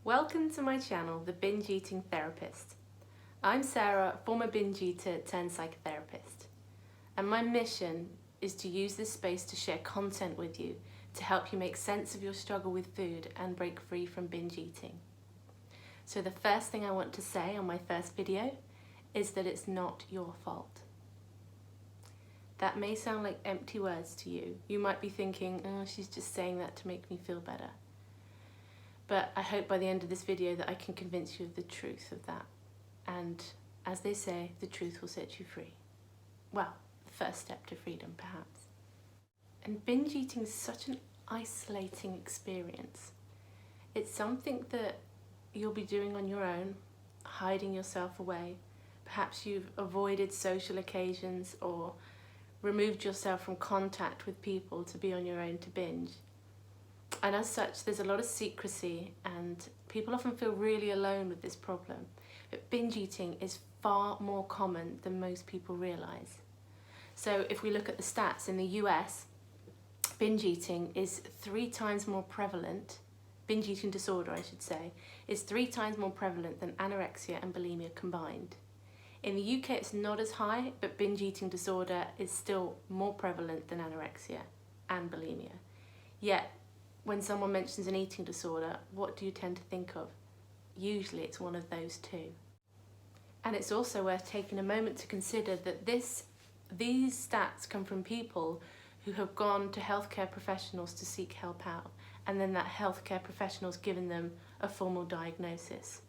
Welcome to my channel, The Binge Eating Therapist. I'm Sarah, former binge eater turned psychotherapist, and my mission is to use this space to share content with you to help you make sense of your struggle with food and break free from binge eating. So the first thing I want to say on my first video is that it's not your fault. That may sound like empty words to you. You might be thinking, oh, she's just saying that to make me feel better. But I hope by the end of this video that I can convince you of the truth of that. And as they say, the truth will set you free. Well, the first step to freedom, perhaps. And binge eating is such an isolating experience. It's something that you'll be doing on your own, hiding yourself away. Perhaps you've avoided social occasions or removed yourself from contact with people to be on your own to binge. And as such, there's a lot of secrecy and people often feel really alone with this problem. But binge eating is far more common than most people realise. So if we look at the stats in the US, binge eating is 3 times more prevalent, binge eating disorder I should say, is 3 times more prevalent than anorexia and bulimia combined. In the UK it's not as high, but binge eating disorder is still more prevalent than anorexia and bulimia. Yet, when someone mentions an eating disorder, what do you tend to think of? Usually it's one of those two. And it's also worth taking a moment to consider that these stats come from people who have gone to healthcare professionals to seek help out, and then that healthcare professional's given them a formal diagnosis.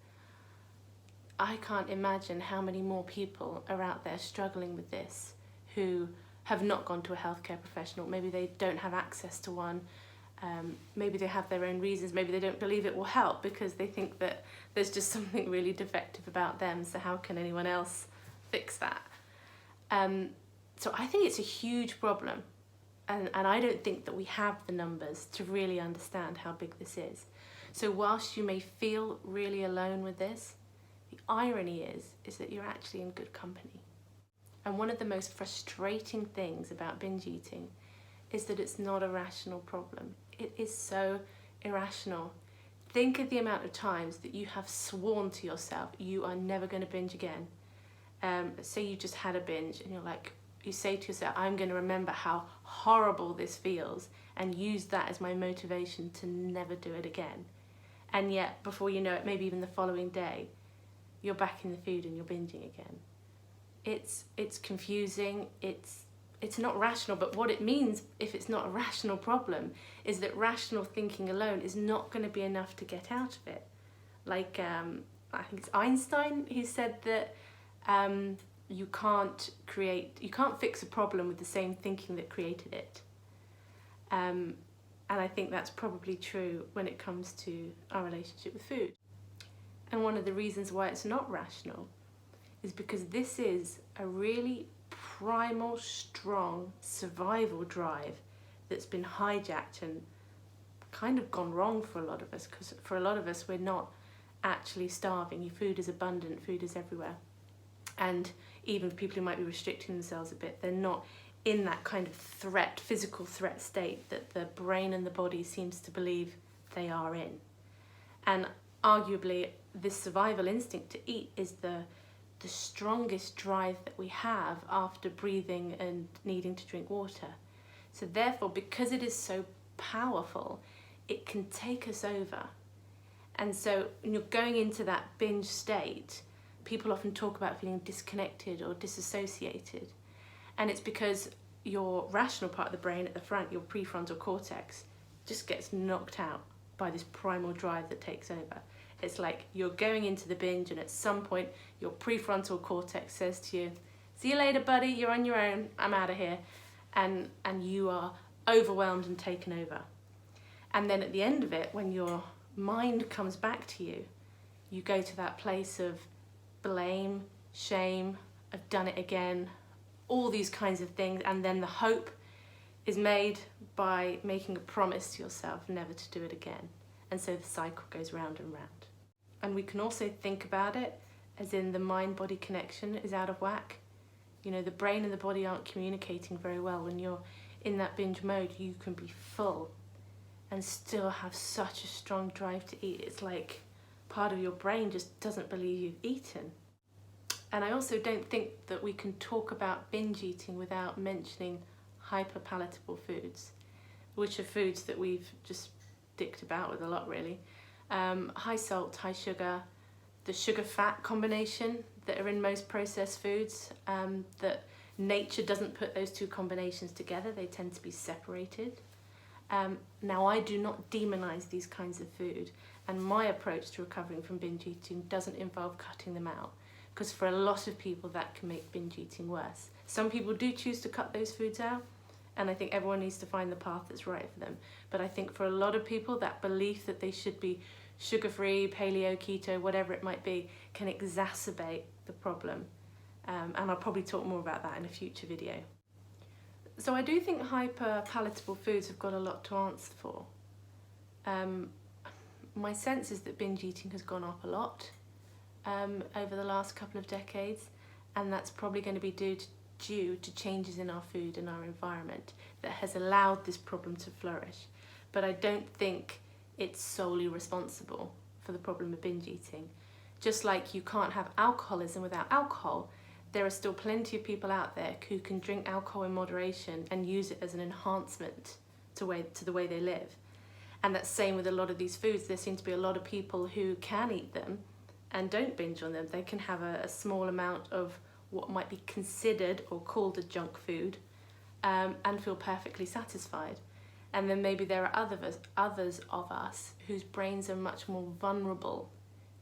I can't imagine how many more people are out there struggling with this who have not gone to a healthcare professional. Maybe they don't have access to one. Maybe they have their own reasons, maybe they don't believe it will help because they think that there's just something really defective about them, so how can anyone else fix that? So I think it's a huge problem, and I don't think that we have the numbers to really understand how big this is. So whilst you may feel really alone with this, the irony is that you're actually in good company. And one of the most frustrating things about binge eating is that it's not a rational problem. It is so irrational. Think of the amount of times that you have sworn to yourself you are never going to binge again. Say you just had a binge and you say to yourself, I'm going to remember how horrible this feels and use that as my motivation to never do it again. And yet, before you know it, maybe even the following day, you're back in the food and you're binging again. It's confusing, it's not rational, but what it means if it's not a rational problem is that rational thinking alone is not going to be enough to get out of it. I think it's Einstein who said that you can't fix a problem with the same thinking that created it. And I think that's probably true when it comes to our relationship with food. And one of the reasons why it's not rational is because this is a really primal, strong survival drive that's been hijacked and kind of gone wrong for a lot of us, because for a lot of us we're not actually starving. Food is abundant, food is everywhere, and even people who might be restricting themselves a bit, they're not in that kind of physical threat state that the brain and the body seems to believe they are in. And arguably this survival instinct to eat is the strongest drive that we have after breathing and needing to drink water. So therefore, because it is so powerful, it can take us over. And so when you're going into that binge state, people often talk about feeling disconnected or disassociated. And it's because your rational part of the brain at the front, your prefrontal cortex, just gets knocked out by this primal drive that takes over. It's like you're going into the binge and at some point your prefrontal cortex says to you, see you later buddy, you're on your own, I'm out of here. And you are overwhelmed and taken over. And then at the end of it, when your mind comes back to you, you go to that place of blame, shame, I've done it again, all these kinds of things. And then the hope is made by making a promise to yourself never to do it again. And so the cycle goes round and round. And we can also think about it as in the mind-body connection is out of whack. You know, the brain and the body aren't communicating very well. When you're in that binge mode, you can be full and still have such a strong drive to eat. It's like part of your brain just doesn't believe you've eaten. And I also don't think that we can talk about binge eating without mentioning hyperpalatable foods, which are foods that we've just dicked about with a lot, really. High salt, high sugar, the sugar-fat combination that are in most processed foods, that nature doesn't put those two combinations together, they tend to be separated. Now, I do not demonize these kinds of food, and my approach to recovering from binge eating doesn't involve cutting them out, because for a lot of people that can make binge eating worse. Some people do choose to cut those foods out, and I think everyone needs to find the path that's right for them. But I think for a lot of people, that belief that they should be sugar-free, paleo, keto, whatever it might be, can exacerbate the problem. And I'll probably talk more about that in a future video. So I do think hyper-palatable foods have got a lot to answer for. My sense is that binge eating has gone up a lot over the last couple of decades, and that's probably going to be due to changes in our food and our environment that has allowed this problem to flourish. But I don't think it's solely responsible for the problem of binge eating. Just like you can't have alcoholism without alcohol, there are still plenty of people out there who can drink alcohol in moderation and use it as an enhancement to the way they live. And that's same with a lot of these foods. There seem to be a lot of people who can eat them and don't binge on them. They can have a small amount of what might be considered or called a junk food and feel perfectly satisfied. And then maybe there are others of us whose brains are much more vulnerable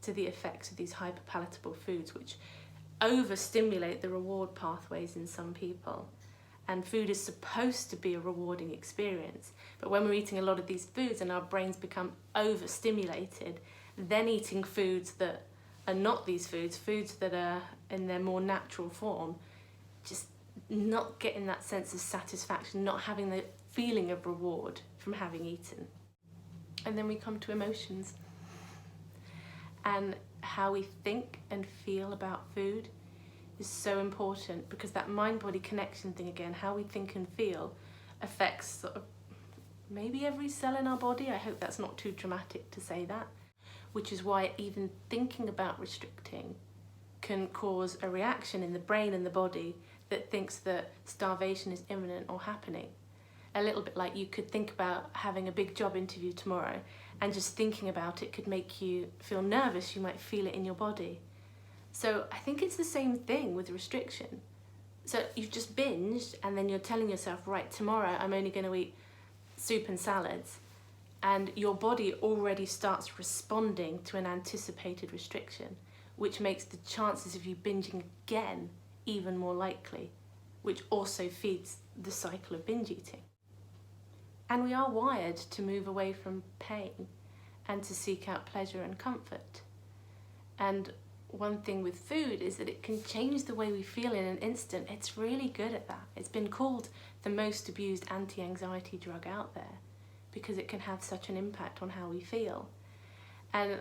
to the effects of these hyperpalatable foods, which overstimulate the reward pathways in some people. And food is supposed to be a rewarding experience. But when we're eating a lot of these foods and our brains become overstimulated, then eating foods that are not these foods, foods that are in their more natural form, just not getting that sense of satisfaction, not having the feeling of reward from having eaten. And then we come to emotions. And how we think and feel about food is so important, because that mind-body connection thing again, how we think and feel, affects sort of maybe every cell in our body. I hope that's not too dramatic to say that. Which is why even thinking about restricting can cause a reaction in the brain and the body that thinks that starvation is imminent or happening. A little bit like you could think about having a big job interview tomorrow, and just thinking about it could make you feel nervous. You might feel it in your body. So I think it's the same thing with restriction. So you've just binged, and then you're telling yourself, right, tomorrow I'm only going to eat soup and salads. And your body already starts responding to an anticipated restriction, which makes the chances of you binging again even more likely, which also feeds the cycle of binge eating. And we are wired to move away from pain and to seek out pleasure and comfort. And one thing with food is that it can change the way we feel in an instant. It's really good at that. It's been called the most abused anti-anxiety drug out there, because it can have such an impact on how we feel. And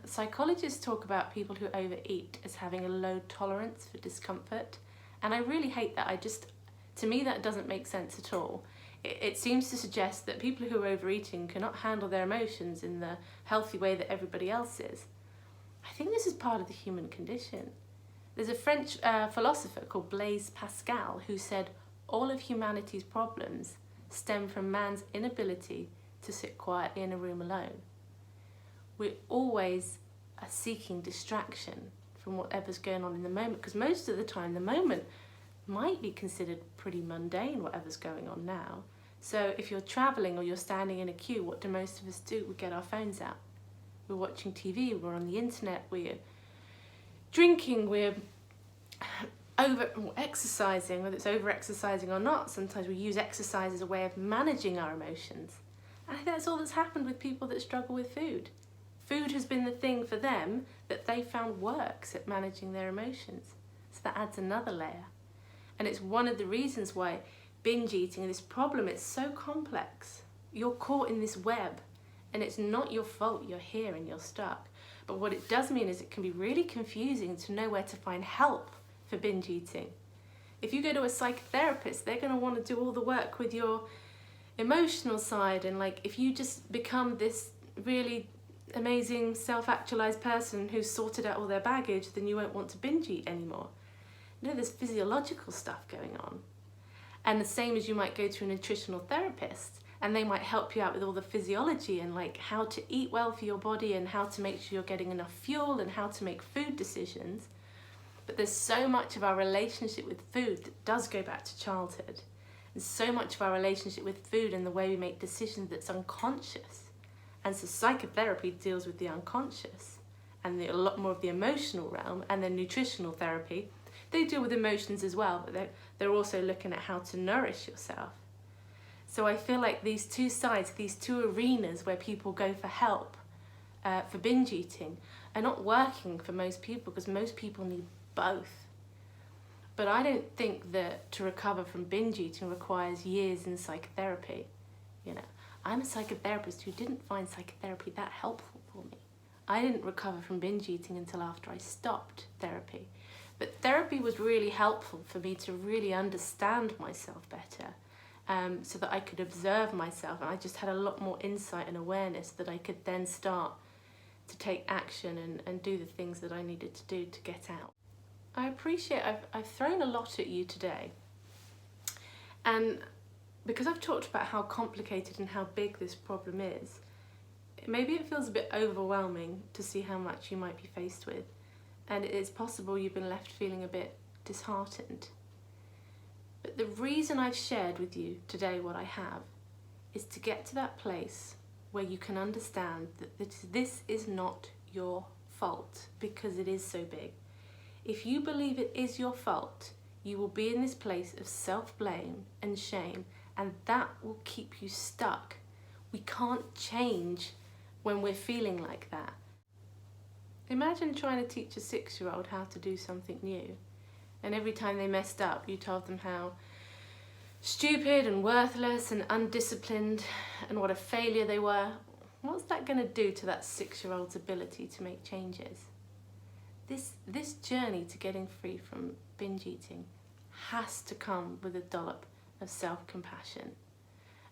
psychologists talk about people who overeat as having a low tolerance for discomfort. And I really hate that. To me, that doesn't make sense at all. It seems to suggest that people who are overeating cannot handle their emotions in the healthy way that everybody else is. I think this is part of the human condition. There's a French philosopher called Blaise Pascal who said, all of humanity's problems stem from man's inability to sit quietly in a room alone. We always are seeking distraction from whatever's going on in the moment, because most of the time the moment might be considered pretty mundane, whatever's going on now. So if you're traveling or you're standing in a queue, what do most of us do? We get our phones out. We're watching TV, we're on the internet, we're drinking, we're exercising, whether it's over-exercising or not. Sometimes we use exercise as a way of managing our emotions. And I think that's all that's happened with people that struggle with food. Food has been the thing for them that they found works at managing their emotions. So that adds another layer. And it's one of the reasons why binge eating, this problem, it's so complex. You're caught in this web, and it's not your fault. You're here and you're stuck. But what it does mean is it can be really confusing to know where to find help for binge eating. If you go to a psychotherapist, they're going to want to do all the work with your emotional side, and like if you just become this really amazing self-actualized person who's sorted out all their baggage, then you won't want to binge eat anymore. No, there's physiological stuff going on. And the same as you might go to a nutritional therapist and they might help you out with all the physiology and like how to eat well for your body and how to make sure you're getting enough fuel and how to make food decisions. But there's so much of our relationship with food that does go back to childhood. And so much of our relationship with food and the way we make decisions that's unconscious. And so psychotherapy deals with the unconscious and a lot more of the emotional realm, and then nutritional therapy, they deal with emotions as well, but they're also looking at how to nourish yourself. So I feel like these two sides, these two arenas where people go for help for binge eating are not working for most people, because most people need both. But I don't think that to recover from binge eating requires years in psychotherapy. You know, I'm a psychotherapist who didn't find psychotherapy that helpful for me. I didn't recover from binge eating until after I stopped therapy. But therapy was really helpful for me to really understand myself better, so that I could observe myself, and I just had a lot more insight and awareness that I could then start to take action and do the things that I needed to do to get out. I appreciate I've thrown a lot at you today, and because I've talked about how complicated and how big this problem is, maybe it feels a bit overwhelming to see how much you might be faced with, and it's possible you've been left feeling a bit disheartened. But the reason I've shared with you today what I have is to get to that place where you can understand that this is not your fault, because it is so big. If you believe it is your fault, you will be in this place of self-blame and shame, and that will keep you stuck. We can't change when we're feeling like that. Imagine trying to teach a 6-year-old how to do something new, and every time they messed up, you told them how stupid and worthless and undisciplined and what a failure they were. What's that going to do to that 6-year-old's ability to make changes? This journey to getting free from binge eating has to come with a dollop of self-compassion.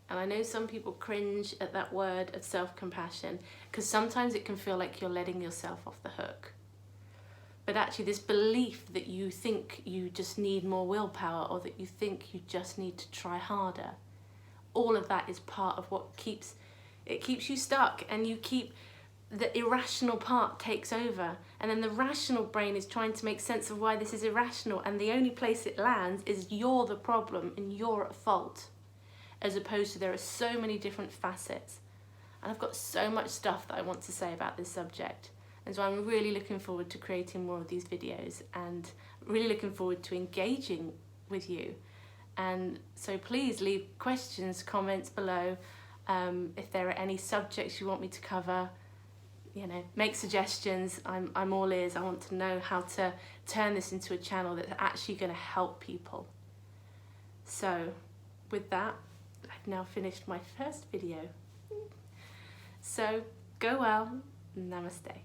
And I know some people cringe at that word of self-compassion, because sometimes it can feel like you're letting yourself off the hook. But actually this belief that you think you just need more willpower, or that you think you just need to try harder, all of that is part of what keeps you stuck, and the irrational part takes over, and then the rational brain is trying to make sense of why this is irrational, and the only place it lands is you're the problem and you're at fault, as opposed to there are so many different facets. And I've got so much stuff that I want to say about this subject, and so I'm really looking forward to creating more of these videos, and really looking forward to engaging with you. And so please leave questions, comments below, if there are any subjects you want me to cover. You know, make suggestions. I'm all ears. I want to know how to turn this into a channel that's actually going to help people. So with that, I've now finished my first video. So go well. Namaste.